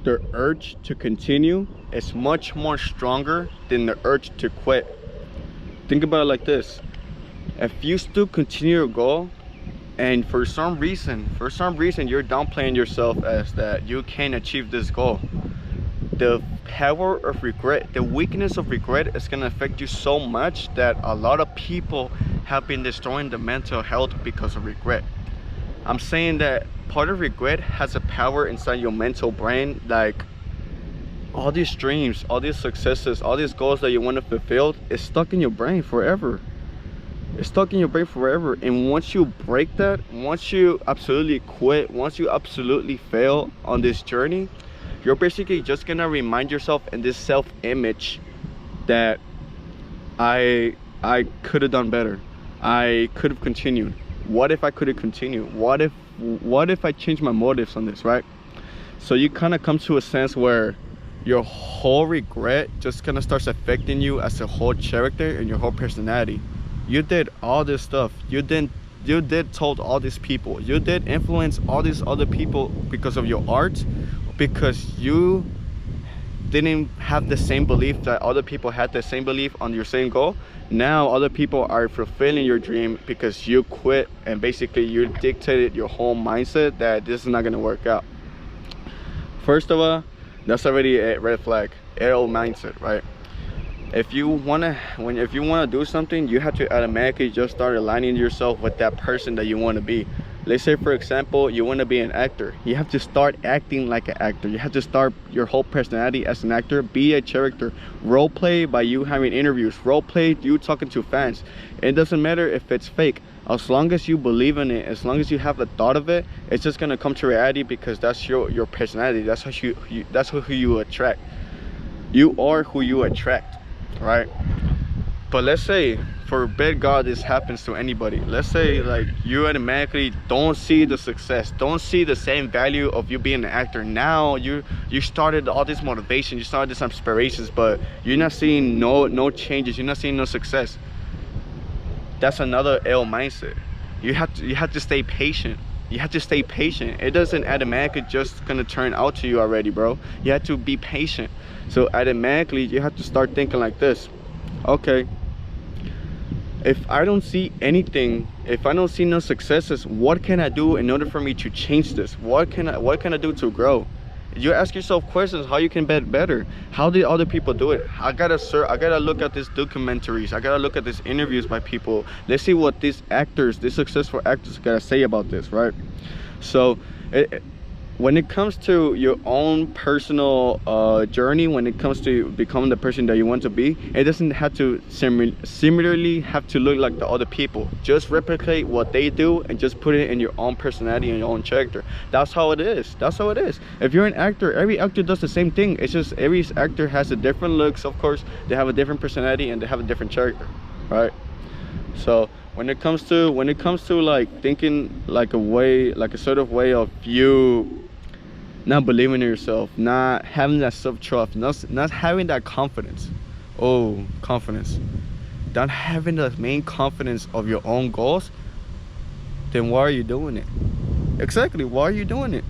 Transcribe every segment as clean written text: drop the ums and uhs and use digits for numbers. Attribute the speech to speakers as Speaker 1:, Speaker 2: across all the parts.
Speaker 1: the urge to continue is much more stronger than the urge to quit. Think about it like this: if you still continue your goal, and for some reason you're downplaying yourself as that you can't achieve this goal, the power of regret, the weakness of regret is going to affect you so much that a lot of people have been destroying their mental health because of regret. I'm saying that part of regret has a power inside your mental brain, like all these dreams, all these successes, all these goals that you want to fulfill is stuck in your brain forever. It's stuck in your brain forever. And once you break that, once you absolutely quit, once you absolutely fail on this journey, you're basically just gonna remind yourself in this self-image that I could have done better. I could have continued. What if I could have continued? What if I changed my motives on this, right? So you kind of come to a sense where your whole regret just kind of starts affecting you as a whole character and your whole personality. You did all this stuff. You did told all these people. You did influence all these other people because of your art, because you didn't have the same belief that other people had, the same belief on your same goal. Now other people are fulfilling your dream because you quit, and basically you dictated your whole mindset that this is not going to work out. First of all, that's already a red flag. Arrow mindset, right? If you want to do something, you have to automatically just start aligning yourself with that person that you want to be. Let's say, for example, you want to be an actor. You have to start acting like an actor. You have to start your whole personality as an actor. Be a character. Role play by you having interviews. Role play you talking to fans. It doesn't matter if it's fake. As long as you believe in it, as long as you have the thought of it, it's just gonna come to reality, because that's your personality. That's how that's who you attract. You are who you attract, right? But let's say, forbid God, this happens to anybody. Let's say like you automatically don't see the success, don't see the same value of you being an actor. Now you started all this motivation, you started these inspirations, but you're not seeing no changes, you're not seeing no success. That's another ill mindset. You have to stay patient. You have to stay patient. It doesn't automatically just gonna turn out to you already, bro. You have to be patient. So automatically you have to start thinking like this: okay, if I don't see anything, if I don't see no successes, what can I do in order for me to change this? What can I do to grow? You ask yourself questions how you can get better. How did other people do it? I gotta look at these documentaries. I gotta look at these interviews by people. Let's see what these successful actors gotta say about this, right? So when it comes to your own personal journey, when it comes to becoming the person that you want to be, it doesn't have to similarly have to look like the other people. Just replicate what they do and just put it in your own personality and your own character. That's how it is. That's how it is. If you're an actor, every actor does the same thing. It's just every actor has a different looks, of course. They have a different personality and they have a different character, right? So when it comes to like thinking like a sort of way of you not believing in yourself, not having that self-trust, not having that confidence. Oh, confidence. Not having the main confidence of your own goals, then why are you doing it? Exactly, why are you doing it?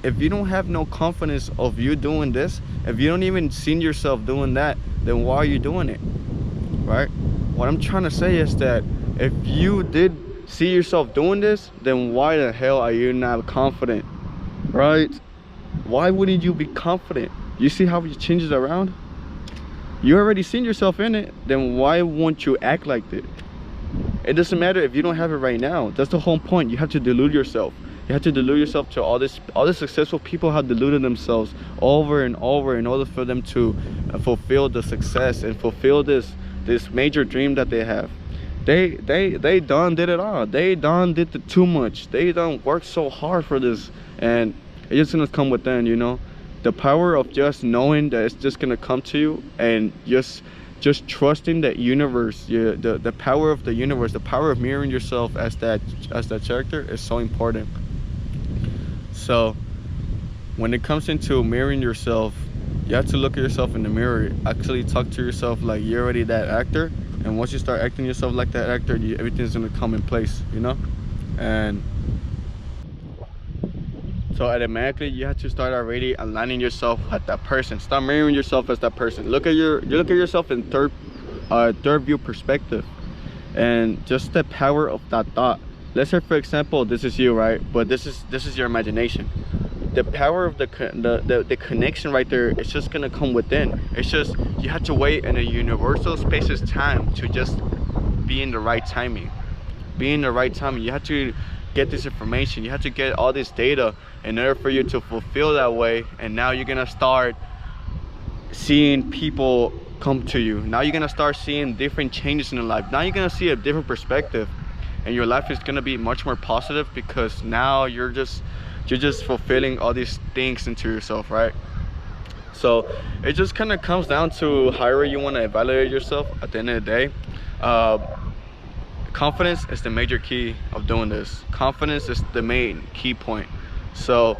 Speaker 1: If you don't have no confidence of you doing this, if you don't even see yourself doing that, then why are you doing it, right? What I'm trying to say is that if you did see yourself doing this, then why the hell are you not confident, right? Why wouldn't you be confident? You see how it changes around? You already seen yourself in it, then why won't you act like it? It doesn't matter if you don't have it right now. That's the whole point. You have to delude yourself. You have to delude yourself to all the successful people have deluded themselves over and over in order for them to fulfill the success and fulfill this major dream that they have. They done did it all. They done did too much. They done worked so hard for this, and it's just gonna come within, you know. The power of just knowing that it's just gonna come to you, and just trusting that universe, the power of the universe, the power of mirroring yourself as that character is so important. So when it comes into mirroring yourself, you have to look at yourself in the mirror, actually talk to yourself like you're already that actor, and once you start acting yourself like that actor, everything's gonna come in place, you know. And So automatically you have to start already aligning yourself with that person. Start mirroring yourself as that person. You look at yourself in third view perspective, and just the power of that thought. Let's say for example this is you, right? But this is your imagination. The power of the connection right there, it's just gonna come within. It's just you have to wait in a universal spaces time to just be in the right timing. Be in the right timing. You have to get this information, you have to get all this data in order for you to fulfill that way. And now you're gonna start seeing people come to you. Now you're gonna start seeing different changes in your life. Now you're gonna see a different perspective, and your life is gonna be much more positive, because now you're just fulfilling all these things into yourself, right? So it just kind of comes down to however you want to evaluate yourself at the end of the day. Confidence is the major key of doing this. Confidence is the main key point. So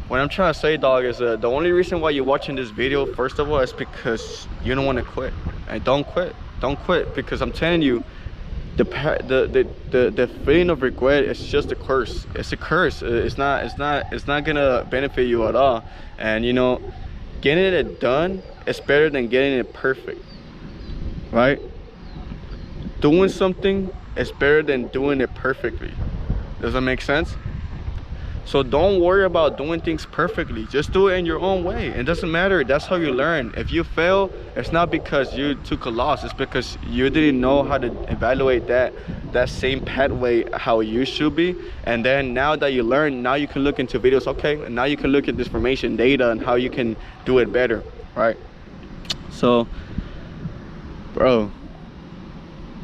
Speaker 1: what I'm trying to say, dog, is the only reason why you're watching this video, first of all, is because you don't want to quit. And don't quit, because I'm telling you, the feeling of regret is just a curse. It's a curse. It's not gonna benefit you at all. And you know, getting it done is better than getting it perfect, right? Doing something is better than doing it perfectly. Does that make sense? So don't worry about doing things perfectly. Just do it in your own way. It doesn't matter. That's how you learn. If you fail, it's not because you took a loss. It's because you didn't know how to evaluate that same pathway how you should be. And then now that you learn, now you can look into videos. Okay, and now you can look at this information, data, and how you can do it better, right? So, bro,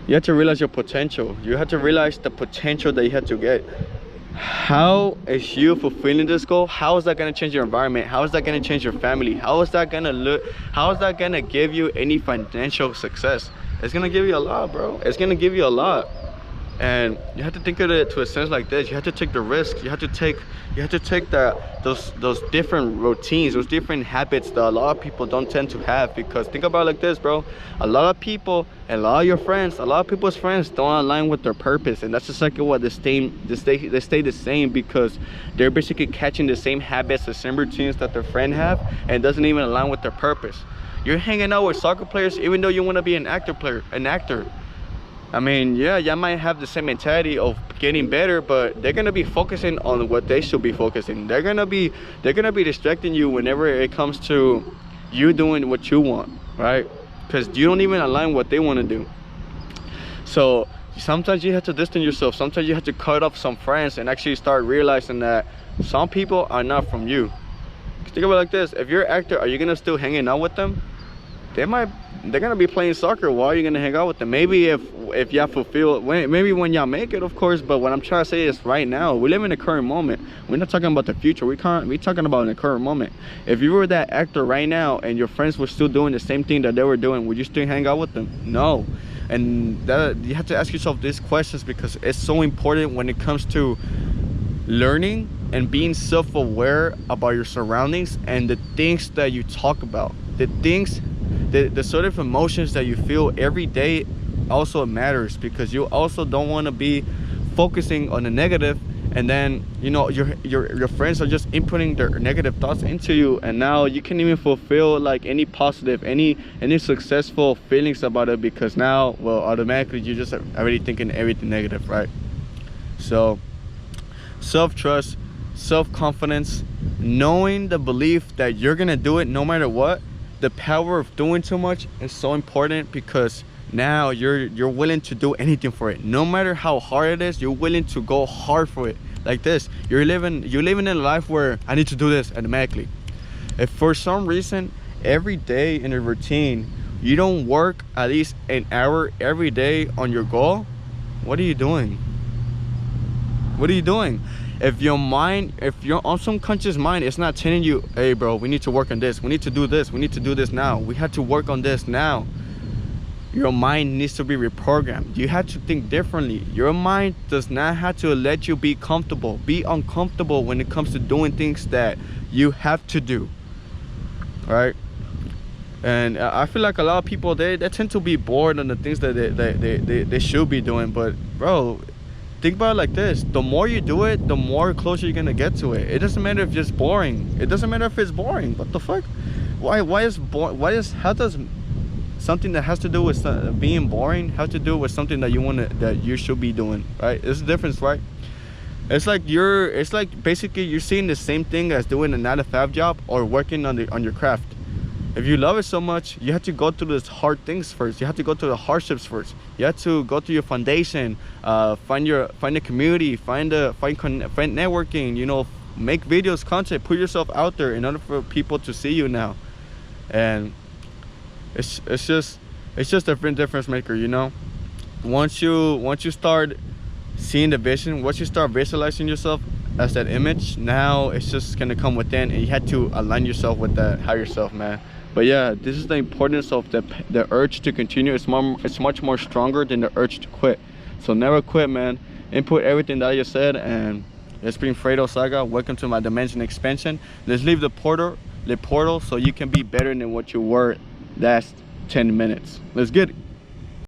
Speaker 1: you have to realize your potential. You have to realize the potential that you have to get. How is you fulfilling this goal? How is that going to change your environment? How is that going to change your family? How is that going to look? How is that going to give you any financial success? It's going to give you a lot, bro. It's going to give you a lot. And you have to think of it to a sense like this. You have to take the risk. You have to take those different routines, those different habits that a lot of people don't tend to have. Because think about it like this, bro. A lot of people and a lot of your friends, a lot of people's friends don't align with their purpose. And that's exactly what they stay the same, because they're basically catching the same habits, the same routines that their friend have, and it doesn't even align with their purpose. You're hanging out with soccer players even though you want to be an actor. I mean, yeah, you might have the same mentality of getting better, but they're gonna be focusing on what they should be focusing. They're gonna be distracting you whenever it comes to you doing what you want, right? Because you don't even align what they want to do. So sometimes you have to distance yourself. Sometimes you have to cut off some friends and actually start realizing that some people are not from you. Think about it like this: if you're an actor, are you gonna still hanging out with them? They're gonna be playing soccer while you're gonna hang out with them. Maybe if y'all fulfill, maybe when y'all make it, of course. But what I'm trying to say is right now, we live in the current moment. We're not talking about the future. We're talking about in the current moment. If you were that actor right now and your friends were still doing the same thing that they were doing, would you still hang out with them? No. And that, you have to ask yourself these questions, because it's so important when it comes to learning and being self-aware about your surroundings and the things that you talk about. The sort of emotions that you feel every day also matters, because you also don't want to be focusing on the negative, and then you know your friends are just inputting their negative thoughts into you, and now you can't even fulfill like any positive, any successful feelings about it, because now, well, automatically you're just already thinking everything negative, right? So self-trust, self-confidence, knowing the belief that you're gonna do it no matter what. The power of doing too much is so important, because now you're willing to do anything for it. No matter how hard it is, you're willing to go hard for it. Like this, you're living in a life where I need to do this automatically. If for some reason every day in a routine you don't work at least an hour every day on your goal, what are you doing? What are you doing? If your subconscious mind is not telling you, hey bro, we need to work on this, we need to do this, we need to do this now, we have to work on this now, your mind needs to be reprogrammed. You have to think differently. Your mind does not have to let you be comfortable, be uncomfortable when it comes to doing things that you have to do, right? And I feel like a lot of people, they tend to be bored on the things that they should be doing. But bro, think about it like this: the more you do it, the more closer you're gonna get to it. It doesn't matter if it's boring. It doesn't matter if it's boring. What the fuck? How does something that has to do with being boring have to do with something that you should be doing, right? There's a difference, right? It's like basically you're seeing the same thing as doing a 9-to-5 job or working on your craft. If you love it so much, you have to go through those hard things first. You have to go through the hardships first. You have to go through your foundation, find a community, find networking, you know, make videos, content, put yourself out there in order for people to see you now. And it's just a difference maker, you know. Once you start seeing the vision, once you start visualizing yourself as that image, now it's just gonna come within, and you had to align yourself with that higher self, man. But yeah, this is the importance of the urge to continue. It's much more stronger than the urge to quit. So never quit, man. Input everything that I just said. And it's been Fredo Saga. Welcome to my dimension expansion. Let's leave the portal so you can be better than what you were last 10 minutes. Let's get it.